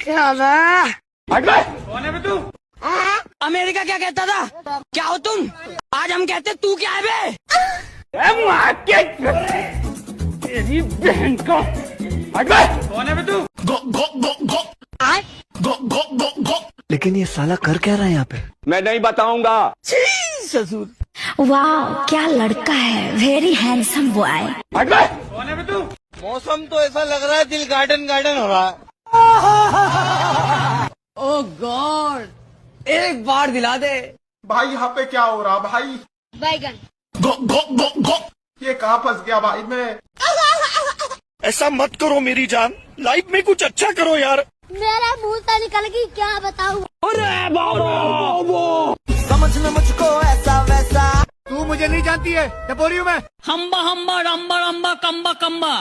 क्या मैं? कौन है बे तू? अमेरिका क्या कहता था? क्या हो तुम? आज हम कहते तू क्या है बे? तेरी बहन का। कौन है बे तू? लेकिन ये साला कर क्या रहा है यहाँ पे? मैं नहीं बताऊंगा। ससुर वाह क्या लड़का है, वेरी हैंडसम बॉय। कौन है बे तू? मौसम तो ऐसा लग रहा है दिल गार्डन गार्डन हो रहा है। ओह गॉड, एक बार दिला दे। भाई यहाँ पे क्या हो रहा भाई? बैगन। ये कहाँ फंस गया भाई मैं? ऐसा मत करो मेरी जान, लाइफ में कुछ अच्छा करो यार। मेरा मुंह से निकल गई, क्या बताऊँ। समझ में मुझको ऐसा वैसा। तू मुझे नहीं जानती है, टपोरी हूँ मैं। हम्बा हम्बा रम्बा रम्बा कम्बा कम्बा।